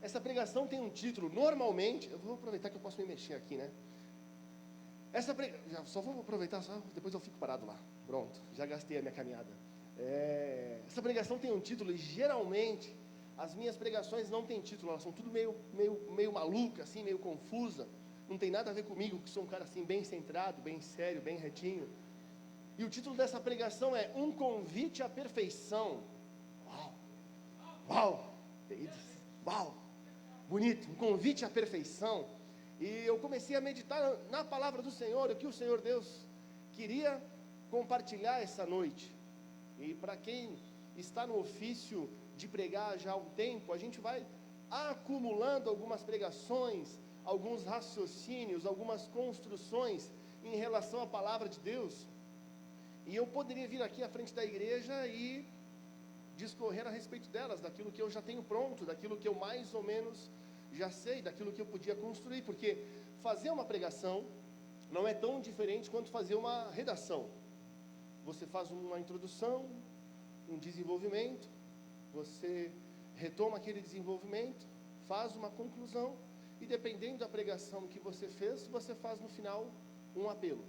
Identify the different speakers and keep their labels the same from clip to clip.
Speaker 1: Essa pregação tem um título, normalmente, eu vou aproveitar que eu posso me mexer aqui, né? Só vou aproveitar, depois eu fico parado lá. Pronto, já gastei a minha caminhada. Essa pregação tem um título, e geralmente as minhas pregações não têm título, elas são tudo meio maluca, assim, meio confusa. Não tem nada a ver comigo, que sou um cara assim bem centrado, bem sério, bem retinho. E o título dessa pregação é Um Convite à Perfeição. Uau! Uau! Uau! Bonito, um convite à perfeição. E eu comecei a meditar na palavra do Senhor, o que o Senhor Deus queria compartilhar essa noite. E para quem está no ofício de pregar já há um tempo, a gente vai acumulando algumas pregações, alguns raciocínios, algumas construções em relação à palavra de Deus. E eu poderia vir aqui à frente da igreja e discorrer a respeito delas, daquilo que eu já tenho pronto, daquilo que eu mais ou menos já sei, daquilo que eu podia construir, porque fazer uma pregação não é tão diferente quanto fazer uma redação. Você faz uma introdução, um desenvolvimento, você retoma aquele desenvolvimento, faz uma conclusão, e dependendo da pregação que você fez, você faz no final um apelo.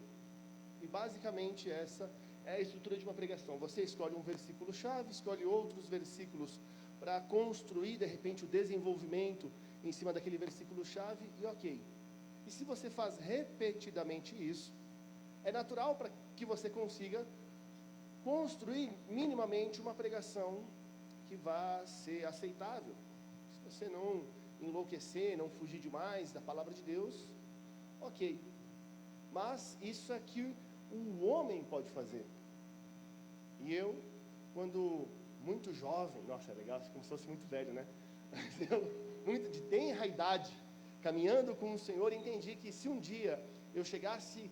Speaker 1: E basicamente essa é a estrutura de uma pregação. Você escolhe um versículo-chave, escolhe outros versículos para construir, de repente, o desenvolvimento em cima daquele versículo-chave, e ok. E se você faz repetidamente isso, é natural para que você consiga construir minimamente uma pregação que vá ser aceitável. Se você não enlouquecer, não fugir demais da palavra de Deus, ok. Mas isso é que o homem pode fazer. E eu, quando muito jovem, nossa, é legal, como se fosse muito velho, né? Muito de tenra idade, caminhando com o Senhor, entendi que se um dia eu chegasse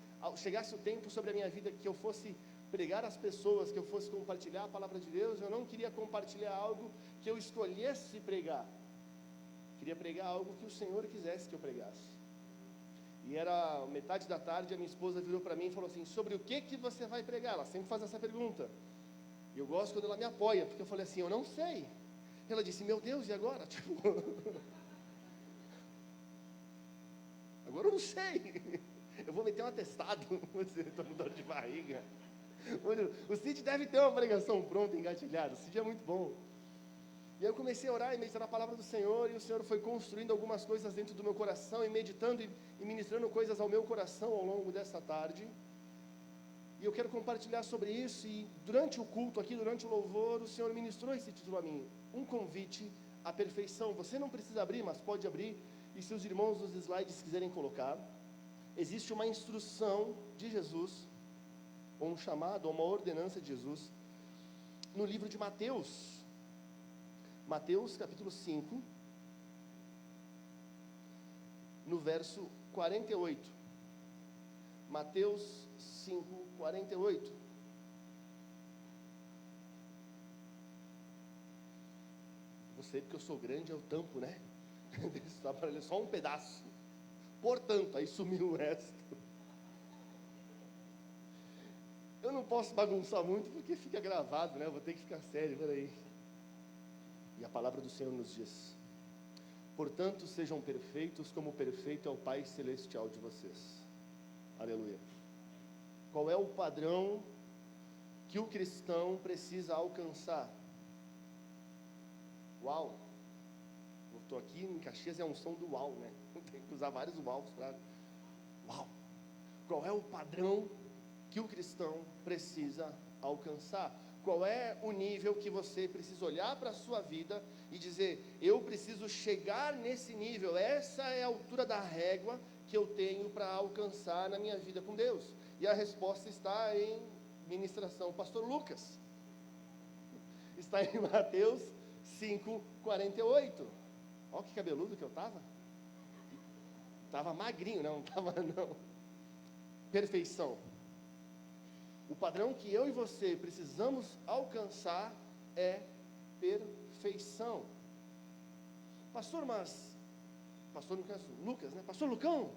Speaker 1: o tempo sobre a minha vida que eu fosse pregar às pessoas, que eu fosse compartilhar a palavra de Deus, eu não queria compartilhar algo que eu escolhesse pregar. Queria pregar algo que o Senhor quisesse que eu pregasse. E era metade da tarde, a minha esposa virou para mim e falou assim: sobre o que você vai pregar? Ela sempre faz essa pergunta. E eu gosto quando ela me apoia, porque eu falei assim: eu não sei. Ela disse: meu Deus, e agora? Tipo, agora eu não sei. Eu vou meter um atestado, estou com dor de barriga. O Cid deve ter uma pregação pronta, engatilhada. O Cid é muito bom. E aí eu comecei a orar e meditar na palavra do Senhor, e o Senhor foi construindo algumas coisas dentro do meu coração, e meditando e ministrando coisas ao meu coração ao longo dessa tarde. E eu quero compartilhar sobre isso, e durante o culto aqui, durante o louvor, o Senhor ministrou esse título a mim: Um Convite à Perfeição. Você não precisa abrir, mas pode abrir, e se os irmãos dos slides quiserem colocar, existe uma instrução de Jesus, ou um chamado, ou uma ordenança de Jesus, no livro de Mateus. Mateus capítulo 5, no verso 48. Mateus 5, 48. Você, porque eu sou grande, eu tampo, né? Só um pedaço. Portanto, aí sumiu o resto. Eu não posso bagunçar muito, porque fica gravado, né? Eu vou ter que ficar sério, peraí. E a palavra do Senhor nos diz: portanto, sejam perfeitos, como perfeito é o Pai Celestial de vocês. Aleluia. Qual é o padrão que o cristão precisa alcançar? Uau! Eu estou aqui em Caxias, é um som do uau, né? Tem que usar vários uaus para... Uau! Qual é o padrão que o cristão precisa alcançar? Qual é o nível que você precisa olhar para a sua vida e dizer: eu preciso chegar nesse nível, essa é a altura da régua que eu tenho para alcançar na minha vida com Deus? E a resposta está em ministração, pastor Lucas. Está em Mateus 5, 48. Olha que cabeludo que eu estava. Estava magrinho, não estava não. Perfeição. O padrão que eu e você precisamos alcançar é perfeição. Pastor, mas... Pastor Lucas, né? Pastor Lucão,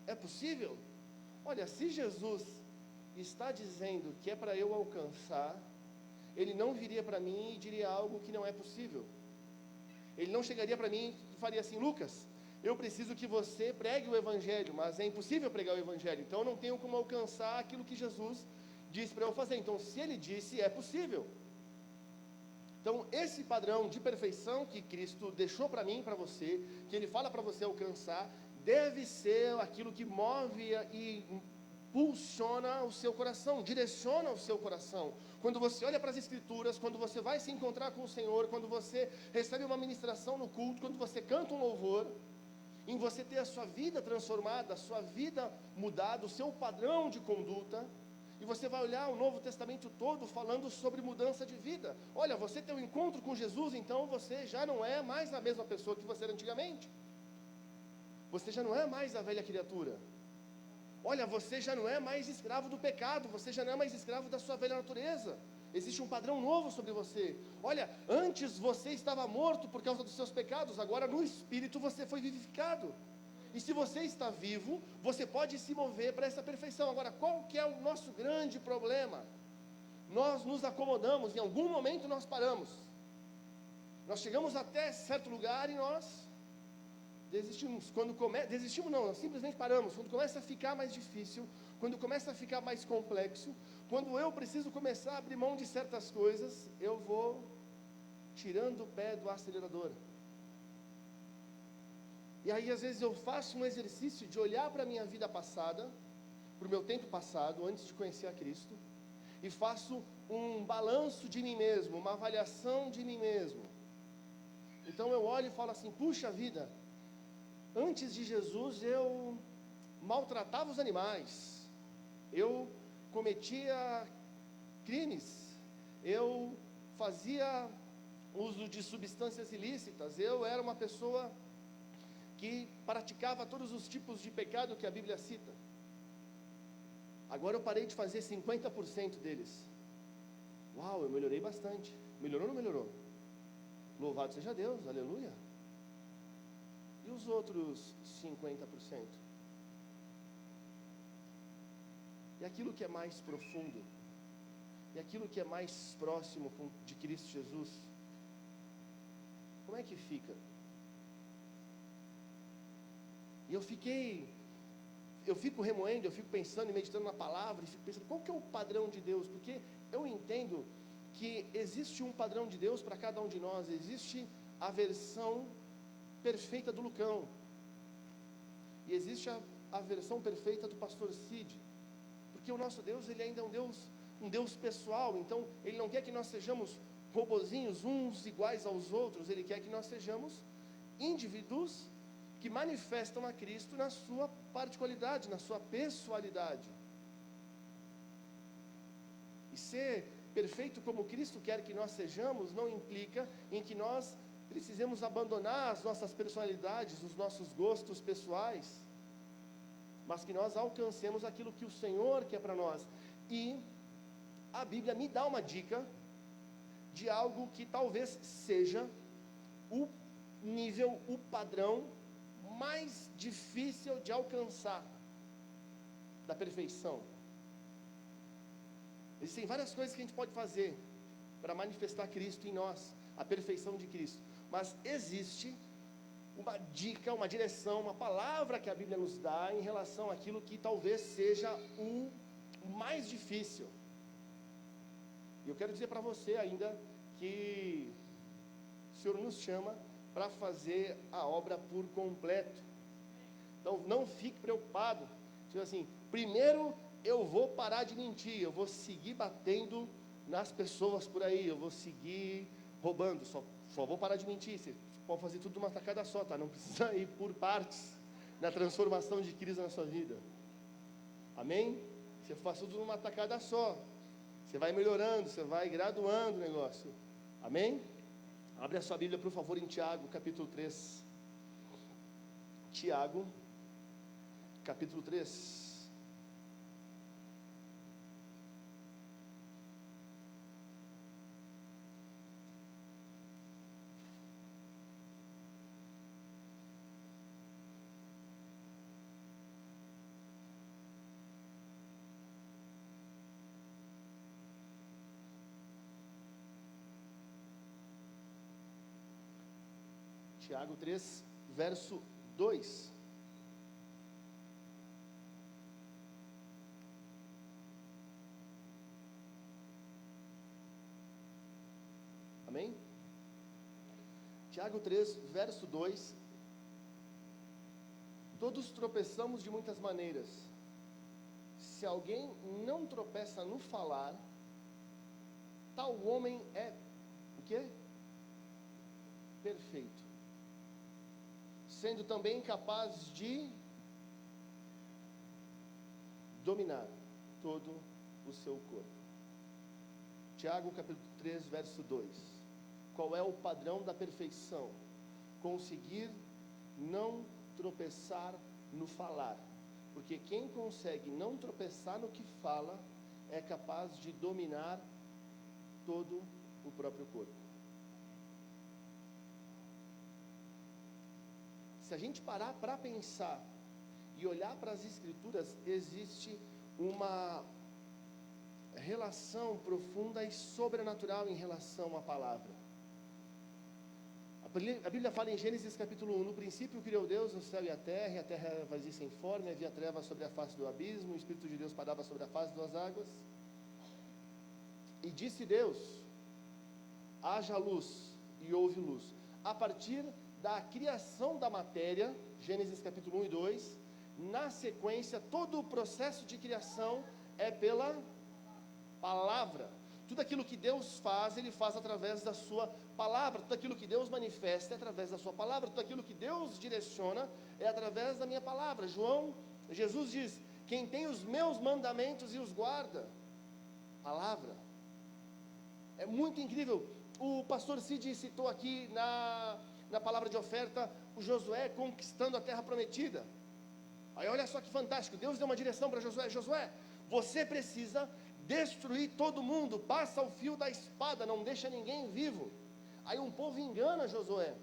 Speaker 1: é possível? Olha, se Jesus está dizendo que é para eu alcançar, Ele não viria para mim e diria algo que não é possível. Ele não chegaria para mim e faria assim: Lucas, eu preciso que você pregue o Evangelho, mas é impossível pregar o Evangelho, então eu não tenho como alcançar aquilo que Jesus disse para eu fazer. Então, se ele disse, é possível. Então, esse padrão de perfeição que Cristo deixou para mim e para você, que Ele fala para você alcançar, deve ser aquilo que move e impulsiona o seu coração, direciona o seu coração. Quando você olha para as Escrituras, quando você vai se encontrar com o Senhor, quando você recebe uma ministração no culto, quando você canta um louvor, em você ter a sua vida transformada, a sua vida mudada, o seu padrão de conduta. E você vai olhar o Novo Testamento todo falando sobre mudança de vida. Olha, você tem um encontro com Jesus, então você já não é mais a mesma pessoa que você era antigamente. Você já não é mais a velha criatura. Olha, você já não é mais escravo do pecado, você já não é mais escravo da sua velha natureza. Existe um padrão novo sobre você. Olha, antes você estava morto por causa dos seus pecados, agora no Espírito você foi vivificado. E se você está vivo, você pode se mover para essa perfeição. Agora, qual que é o nosso grande problema? Nós nos acomodamos, em algum momento nós paramos. Nós chegamos até certo lugar e nós desistimos. Desistimos não, nós simplesmente paramos. Quando começa a ficar mais difícil, quando começa a ficar mais complexo, quando eu preciso começar a abrir mão de certas coisas, eu vou tirando o pé do acelerador. E aí, às vezes, eu faço um exercício de olhar para a minha vida passada, para o meu tempo passado, antes de conhecer a Cristo, e faço um balanço de mim mesmo, uma avaliação de mim mesmo. Então, eu olho e falo assim: puxa vida, antes de Jesus, eu maltratava os animais, eu cometia crimes, eu fazia uso de substâncias ilícitas, eu era uma pessoa que praticava todos os tipos de pecado que a Bíblia cita. Agora eu parei de fazer 50% deles. Uau, eu melhorei bastante. Melhorou ou não melhorou? Louvado seja Deus, aleluia. E os outros 50%? E aquilo que é mais profundo? E aquilo que é mais próximo de Cristo Jesus? Como é que fica? E eu fico remoendo, eu fico pensando e meditando na palavra, e fico pensando, qual que é o padrão de Deus? Porque eu entendo que existe um padrão de Deus para cada um de nós, existe a versão perfeita do Lucão, e existe a versão perfeita do pastor Cid, porque o nosso Deus, ele ainda é um Deus pessoal, então ele não quer que nós sejamos robozinhos, uns iguais aos outros, ele quer que nós sejamos indivíduos que manifestam a Cristo na sua particularidade, na sua pessoalidade. E ser perfeito como Cristo quer que nós sejamos, não implica em que nós precisemos abandonar as nossas personalidades, os nossos gostos pessoais, mas que nós alcancemos aquilo que o Senhor quer para nós. E a Bíblia me dá uma dica de algo que talvez seja o nível, o padrão mais difícil de alcançar da perfeição. Existem várias coisas que a gente pode fazer para manifestar Cristo em nós, a perfeição de Cristo, mas existe uma dica, uma direção, uma palavra que a Bíblia nos dá em relação àquilo que talvez seja o mais difícil. E eu quero dizer para você ainda que o Senhor nos chama para fazer a obra por completo. Então não fique preocupado, tipo assim, primeiro eu vou parar de mentir, eu vou seguir batendo nas pessoas por aí, eu vou seguir roubando, só vou parar de mentir. Você pode fazer tudo numa tacada só, tá? Não precisa ir por partes na transformação de Cristo na sua vida. Amém? Você faz tudo numa tacada só, você vai melhorando, você vai graduando o negócio. Amém? Abre a sua Bíblia, por favor, em Tiago, capítulo 3. Tiago, capítulo 3. Tiago 3, verso 2. Amém? Tiago 3, verso 2. Todos tropeçamos de muitas maneiras. Se alguém não tropeça no falar, tal homem é o quê? Perfeito, sendo também capaz de dominar todo o seu corpo. Tiago capítulo 3, verso 2. Qual é o padrão da perfeição? Conseguir não tropeçar no falar. Porque quem consegue não tropeçar no que fala, é capaz de dominar todo o próprio corpo. Se a gente parar para pensar e olhar para as Escrituras, existe uma relação profunda e sobrenatural em relação à palavra. A Bíblia fala em Gênesis capítulo 1, no princípio criou Deus o céu e a terra era vazia e sem forma, havia trevas sobre a face do abismo, o Espírito de Deus parava sobre a face das águas. E disse Deus, haja luz, e houve luz. A partir da criação da matéria, Gênesis capítulo 1 e 2, na sequência, todo o processo de criação é pela palavra. Tudo aquilo que Deus faz, Ele faz através da sua palavra. Tudo aquilo que Deus manifesta é através da sua palavra. Tudo aquilo que Deus direciona é através da minha palavra. Jesus diz, quem tem os meus mandamentos e os guarda. Palavra. É muito incrível. O pastor Cid citou aqui na palavra de oferta, o Josué conquistando a terra prometida. Aí olha só que fantástico, Deus deu uma direção para Josué. Josué, você precisa destruir todo mundo, passa o fio da espada, não deixa ninguém vivo. Aí um povo engana Josué,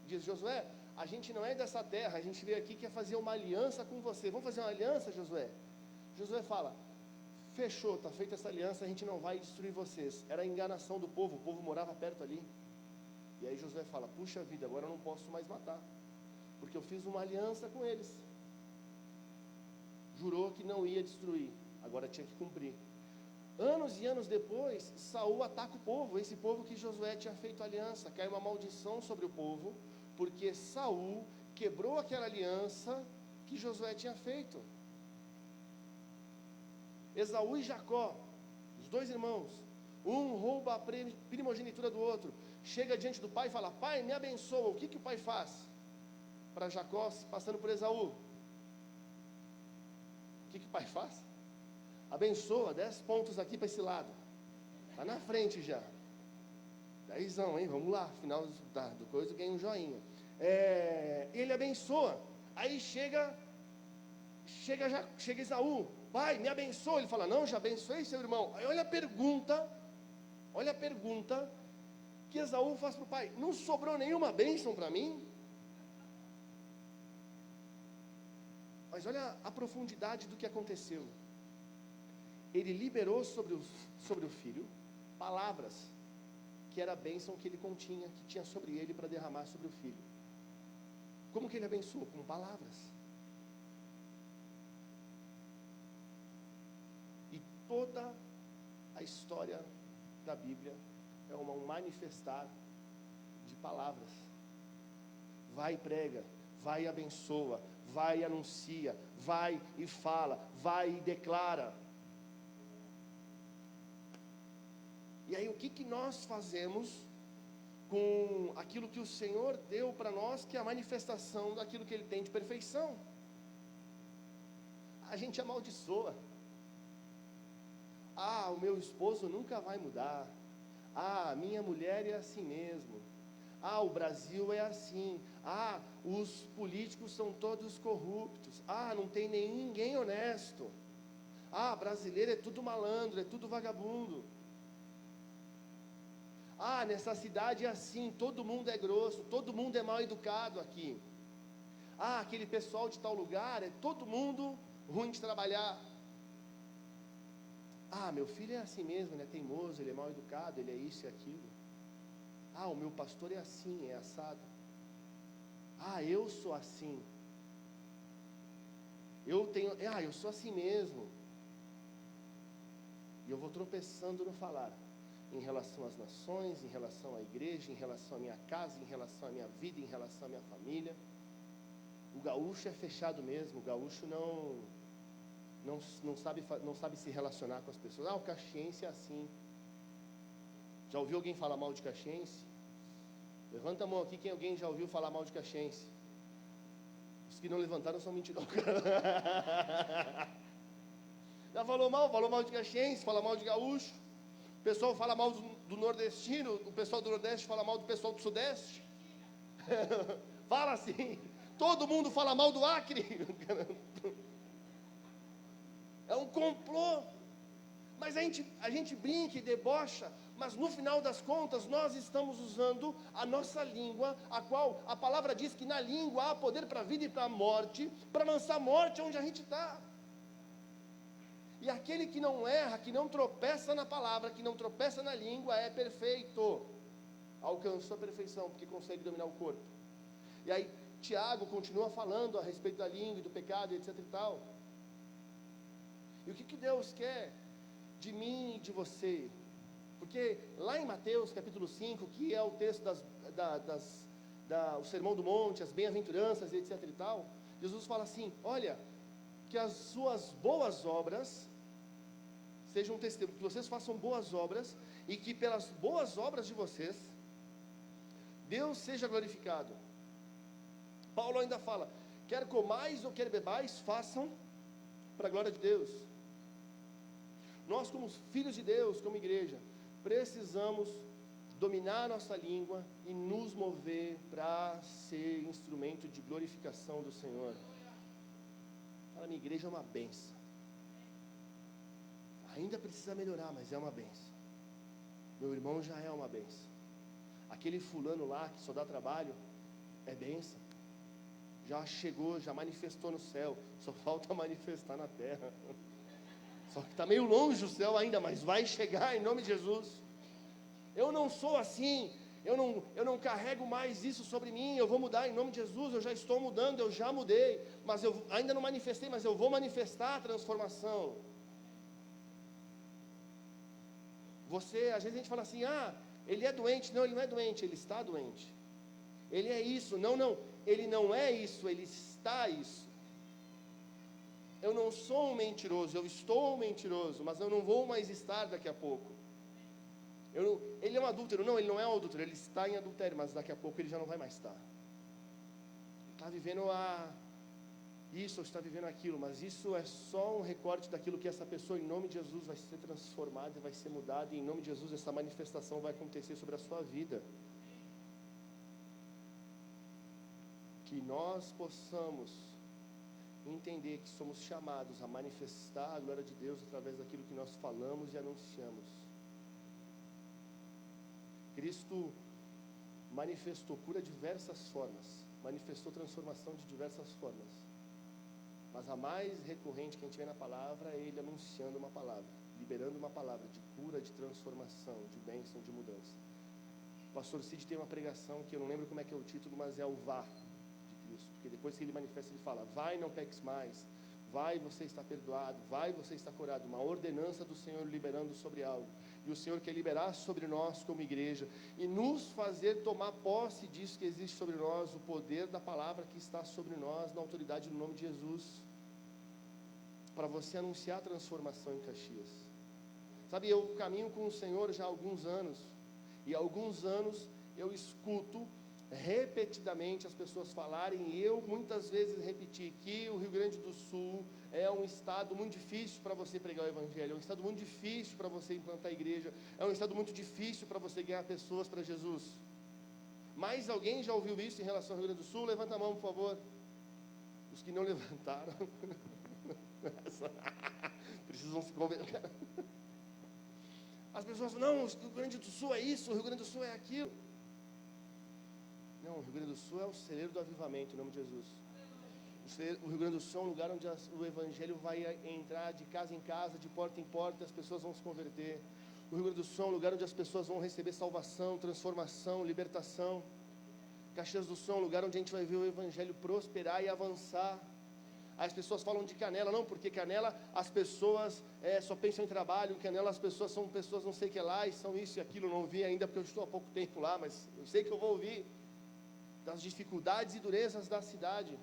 Speaker 1: diz, Josué, a gente não é dessa terra, a gente veio aqui quer fazer uma aliança com você, vamos fazer uma aliança, Josué? Josué fala, fechou, está feita essa aliança, a gente não vai destruir vocês. Era a enganação do povo, o povo morava perto ali. E aí Josué fala, puxa vida, agora eu não posso mais matar, porque eu fiz uma aliança com eles. Jurou que não ia destruir, agora tinha que cumprir. Anos e anos depois, Saul ataca o povo, esse povo que Josué tinha feito aliança, cai uma maldição sobre o povo, porque Saul quebrou aquela aliança que Josué tinha feito. Esaú e Jacó, os dois irmãos, um rouba a primogenitura do outro, chega diante do pai e fala, pai, me abençoa, o que o pai faz? Para Jacó, passando por Esaú, o que o pai faz? Abençoa, 10 pontos aqui para esse lado. Está na frente já. 10, hein? Vamos lá. Final do coisa, ganha um joinha. Ele abençoa. Aí chega Esaú. Pai, me abençoa. Ele fala, não, já abençoei seu irmão. Aí olha a pergunta que Esaú faz para o pai. Não sobrou nenhuma bênção para mim? Mas olha a profundidade do que aconteceu. Ele liberou sobre o filho palavras, que era a bênção que ele continha, que tinha sobre ele para derramar sobre o filho. Como que ele abençoou? Com palavras. E toda a história da Bíblia é um manifestar de palavras. Vai e prega, vai e abençoa, vai e anuncia, vai e fala, vai e declara. E aí o que nós fazemos com aquilo que o Senhor deu para nós, que é a manifestação daquilo que Ele tem de perfeição? A gente amaldiçoa. O meu esposo nunca vai mudar. A minha mulher é assim mesmo. O Brasil é assim. Os políticos são todos corruptos. Não tem ninguém honesto. Brasileiro é tudo malandro, é tudo vagabundo. Nessa cidade é assim, todo mundo é grosso, todo mundo é mal educado aqui. Aquele pessoal de tal lugar é todo mundo ruim de trabalhar. Meu filho é assim mesmo, ele é teimoso, ele é mal educado, ele é isso e aquilo. O meu pastor é assim, é assado. Eu sou assim. Eu sou assim mesmo. E eu vou tropeçando no falar, em relação às nações, em relação à igreja, em relação à minha casa, em relação à minha vida, em relação à minha família. O gaúcho é fechado mesmo, o gaúcho não sabe se relacionar com as pessoas. O caxiense é assim. Já ouviu alguém falar mal de caxiense? Levanta a mão aqui quem alguém já ouviu falar mal de caxiense. Os que não levantaram são mentirosos. Já falou mal de caxiense, fala mal de gaúcho. O pessoal fala mal do nordestino, o pessoal do nordeste fala mal do pessoal do sudeste. Fala assim. Todo mundo fala mal do Acre. É um complô. Mas a gente brinca e debocha, mas no final das contas nós estamos usando a nossa língua, a qual a palavra diz que na língua há poder para a vida e para a morte, para lançar morte onde a gente está. E aquele que não erra, que não tropeça na palavra, que não tropeça na língua, é perfeito. Alcançou a perfeição, porque consegue dominar o corpo. E aí Tiago continua falando a respeito da língua e do pecado, etc e tal. E o que Deus quer de mim e de você? Porque lá em Mateus capítulo 5, que é o texto o Sermão do Monte, as bem-aventuranças, etc e tal, Jesus fala assim: olha, que as suas boas obras sejam testemunho, que vocês façam boas obras, e que pelas boas obras de vocês, Deus seja glorificado. Paulo ainda fala: quer comais ou quer bebais, façam para a glória de Deus. Nós, como filhos de Deus, como igreja, precisamos dominar nossa língua e nos mover para ser instrumento de glorificação do Senhor. A minha igreja é uma bênção. Ainda precisa melhorar, mas é uma bênção. Meu irmão já é uma bênção. Aquele fulano lá que só dá trabalho, é bênção. Já chegou, já manifestou no céu, só falta manifestar na terra. Só que está meio longe o céu ainda, mas vai chegar em nome de Jesus. Eu não sou assim, eu não carrego mais isso sobre mim, eu vou mudar em nome de Jesus, eu já estou mudando, eu já mudei, mas eu ainda não manifestei, mas eu vou manifestar a transformação. Às vezes a gente fala assim: ele é doente. Não, ele não é doente, ele está doente. Ele é isso. Não, ele não é isso, ele está isso. Eu não sou um mentiroso, eu estou um mentiroso, mas eu não vou mais estar daqui a pouco. Ele é um adúltero. Não, ele não é um adúltero, ele está em adultério, mas daqui a pouco ele já não vai mais estar. Está vivendo isso, ou está vivendo aquilo, mas isso é só um recorte daquilo que essa pessoa, em nome de Jesus, vai ser transformada e vai ser mudada, e em nome de Jesus essa manifestação vai acontecer sobre a sua vida. Que nós possamos entender que somos chamados a manifestar a glória de Deus através daquilo que nós falamos e anunciamos. Cristo manifestou cura de diversas formas, manifestou transformação de diversas formas, mas a mais recorrente que a gente vê na palavra é Ele anunciando uma palavra, liberando uma palavra de cura, de transformação, de bênção, de mudança. O pastor Cid tem uma pregação que eu não lembro como é que é o título, mas é o vá de Cristo, porque depois que ele manifesta, ele fala: vai, não peques mais, vai, você está perdoado, vai, você está curado. Uma ordenança do Senhor liberando sobre algo, e o Senhor quer liberar sobre nós como igreja, e nos fazer tomar posse disso que existe sobre nós, o poder da palavra que está sobre nós, na autoridade do nome de Jesus, para você anunciar a transformação em Caxias. Sabe, eu caminho com o Senhor já há alguns anos, e há alguns anos eu escuto repetidamente as pessoas falarem, e eu muitas vezes repeti que o Rio Grande do Sul é um estado muito difícil para você pregar o evangelho, é um estado muito difícil para você implantar a igreja, é um estado muito difícil para você ganhar pessoas para Jesus. Mais alguém já ouviu isso em relação ao Rio Grande do Sul? Levanta a mão, por favor. Os que não levantaram precisam se converter. As pessoas falam: não, o Rio Grande do Sul é isso, o Rio Grande do Sul é aquilo. Não, o Rio Grande do Sul é o celeiro do avivamento, em nome de Jesus. O Rio Grande do Sul é um lugar onde o evangelho vai entrar de casa em casa, de porta em porta, as pessoas vão se converter. O Rio Grande do Sul é um lugar onde as pessoas vão receber salvação, transformação, libertação. Caxias do Sul é um lugar onde a gente vai ver o Evangelho prosperar e avançar. As pessoas falam de Canela, não, porque Canela as pessoas só pensam em trabalho, Canela as pessoas são pessoas não sei o que lá, e são isso e aquilo. Não ouvi ainda porque eu estou há pouco tempo lá, mas eu sei que eu vou ouvir das dificuldades e durezas da cidade.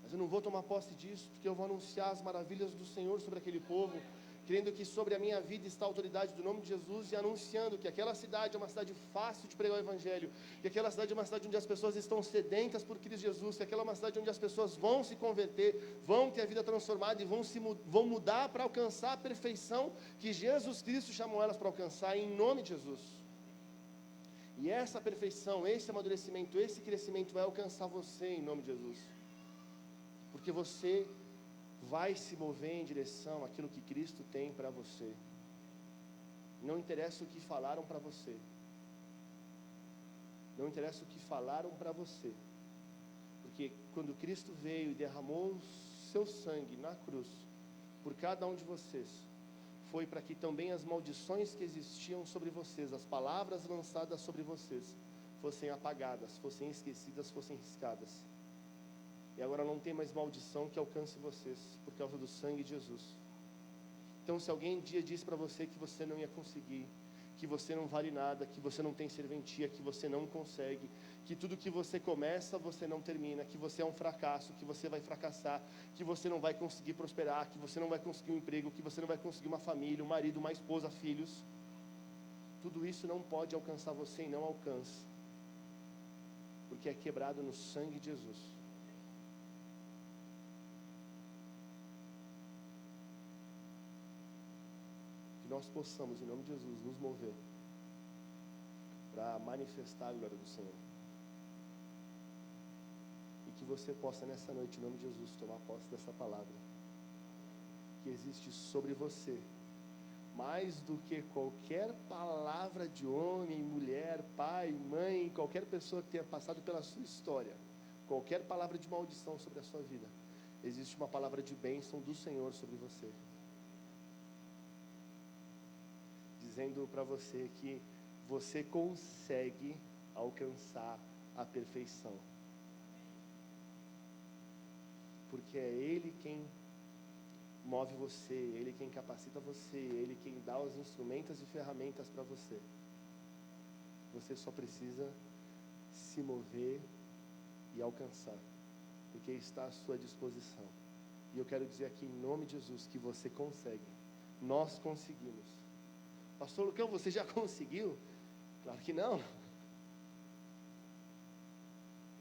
Speaker 1: Mas eu não vou tomar posse disso, porque eu vou anunciar as maravilhas do Senhor sobre aquele povo, crendo que sobre a minha vida está a autoridade do nome de Jesus, e anunciando que aquela cidade é uma cidade fácil de pregar o Evangelho, que aquela cidade é uma cidade onde as pessoas estão sedentas por Cristo Jesus, que aquela é uma cidade onde as pessoas vão se converter, vão ter a vida transformada e vão mudar para alcançar a perfeição que Jesus Cristo chamou elas para alcançar, em nome de Jesus. E essa perfeição, esse amadurecimento, esse crescimento vai alcançar você em nome de Jesus, porque você vai se mover em direção àquilo que Cristo tem para você. Não interessa o que falaram para você. Não interessa o que falaram para você. Porque quando Cristo veio e derramou o seu sangue na cruz, por cada um de vocês, foi para que também as maldições que existiam sobre vocês, as palavras lançadas sobre vocês, fossem apagadas, fossem esquecidas, fossem riscadas. E agora não tem mais maldição que alcance vocês, por causa do sangue de Jesus. Então, se alguém um dia disse para você que você não ia conseguir, que você não vale nada, que você não tem serventia, que você não consegue, que tudo que você começa, você não termina, que você é um fracasso, que você vai fracassar, que você não vai conseguir prosperar, que você não vai conseguir um emprego, que você não vai conseguir uma família, um marido, uma esposa, filhos, tudo isso não pode alcançar você e não alcança, porque é quebrado no sangue de Jesus. Nós possamos, em nome de Jesus, nos mover para manifestar a glória do Senhor. E que você possa nessa noite, em nome de Jesus, tomar posse dessa palavra que existe sobre você, mais do que qualquer palavra de homem, mulher, pai, mãe, qualquer pessoa que tenha passado pela sua história, qualquer palavra de maldição sobre a sua vida, existe uma palavra de bênção do Senhor sobre você, dizendo para você que você consegue alcançar a perfeição, porque é Ele quem move você, Ele quem capacita você, Ele quem dá os instrumentos e ferramentas para você. Você só precisa se mover e alcançar, porque está à sua disposição. E eu quero dizer aqui em nome de Jesus que você consegue, nós conseguimos. Pastor Lucão, você já conseguiu? Claro que não.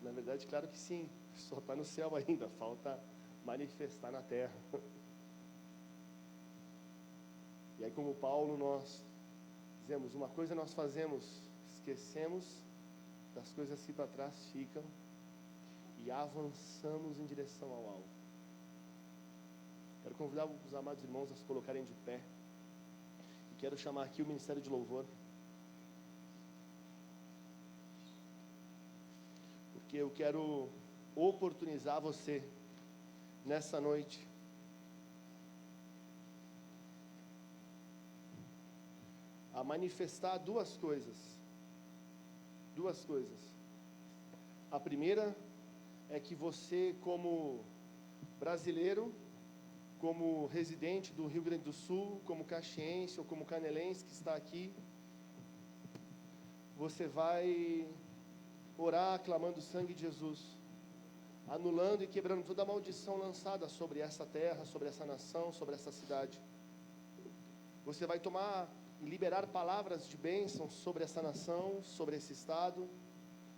Speaker 1: Na verdade, claro que sim. Só está no céu ainda. Falta manifestar na terra. E aí, como Paulo, nós dizemos, uma coisa nós fazemos, esquecemos das coisas que para trás ficam e avançamos em direção ao alvo. Quero convidar os amados irmãos a se colocarem de pé. Quero chamar aqui o Ministério de Louvor, porque eu quero oportunizar você, nessa noite, a manifestar duas coisas. A primeira é que você, como brasileiro, como residente do Rio Grande do Sul, como caxiense ou como canelense que está aqui, você vai orar clamando o sangue de Jesus, anulando e quebrando toda a maldição lançada sobre essa terra, sobre essa nação, sobre essa cidade. Você vai tomar e liberar palavras de bênção sobre essa nação, sobre esse estado.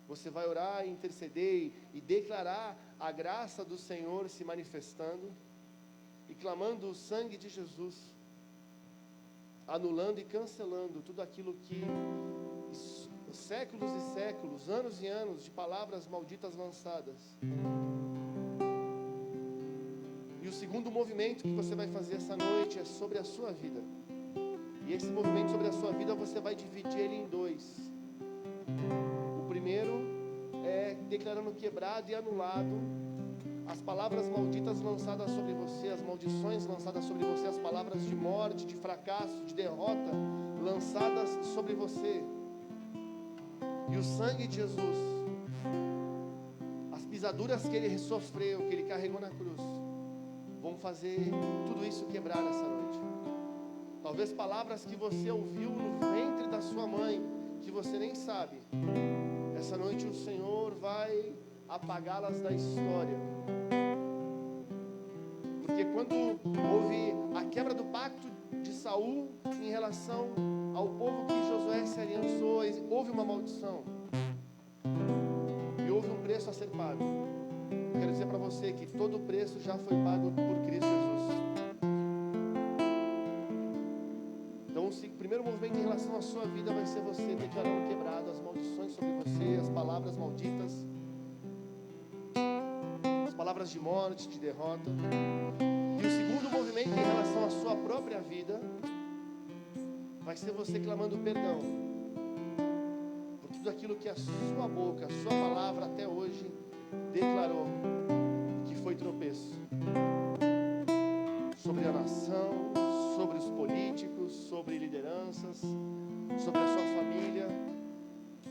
Speaker 1: Você vai orar e interceder e declarar a graça do Senhor se manifestando e clamando o sangue de Jesus, anulando e cancelando tudo aquilo que séculos e séculos, anos e anos de palavras malditas lançadas. E o segundo movimento que você vai fazer essa noite é sobre a sua vida. E esse movimento sobre a sua vida você vai dividir ele em dois. O primeiro é declarando quebrado e anulado as palavras malditas lançadas sobre você, as maldições lançadas sobre você, as palavras de morte, de fracasso, de derrota lançadas sobre você. E o sangue de Jesus pisaduras que ele sofreu, que ele carregou na cruz, vão fazer tudo isso quebrar nessa noite. Talvez palavras que você ouviu no ventre da sua mãe, que você nem sabe, essa noite o Senhor vai apagá-las da história. Porque quando houve a quebra do pacto de Saul em relação ao povo que Josué se aliançou, houve uma maldição e houve um preço a ser pago. Eu quero dizer para você que todo o preço já foi pago por Cristo Jesus. Então o primeiro movimento em relação à sua vida vai ser você declarando quebrado as maldições sobre você, as palavras malditas, as palavras de morte, de derrota. E o segundo movimento em relação à sua própria vida vai ser você clamando perdão por tudo aquilo que a sua boca, a sua palavra até hoje declarou que foi tropeço sobre a nação, sobre os políticos, sobre lideranças, sobre a sua família,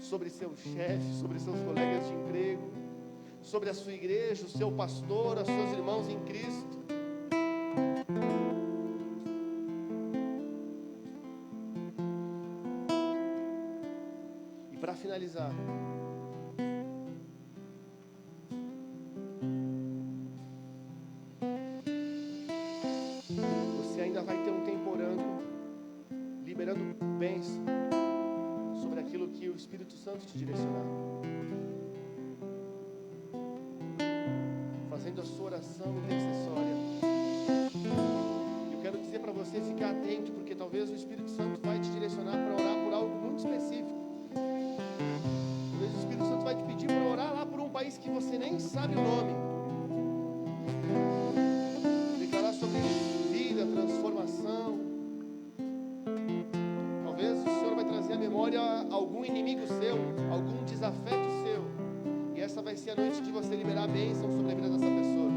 Speaker 1: sobre seu chefe, sobre seus colegas de emprego, sobre a sua igreja, o seu pastor, os seus irmãos em Cristo. E para finalizar, você ainda vai ter um tempo orando, liberando bênção sobre aquilo que o Espírito Santo te direcionar, fazendo a sua oração intercessória. Eu quero dizer para você ficar atento, porque talvez o Espírito Santo vai te direcionar para orar por algo muito específico. Talvez o Espírito Santo vai te pedir para orar lá por um país que você nem sabe o nome. Declarar sobre vida, transformação. Talvez o Senhor vai trazer à memória algum inimigo seu, algum desafeto seu. E essa vai ser a noite de você liberar a bênção sobre a vida dessa pessoa.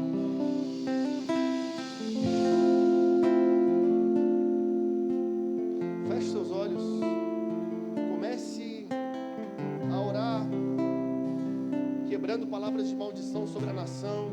Speaker 1: Feche seus olhos. Comece a orar, quebrando palavras de maldição sobre a nação,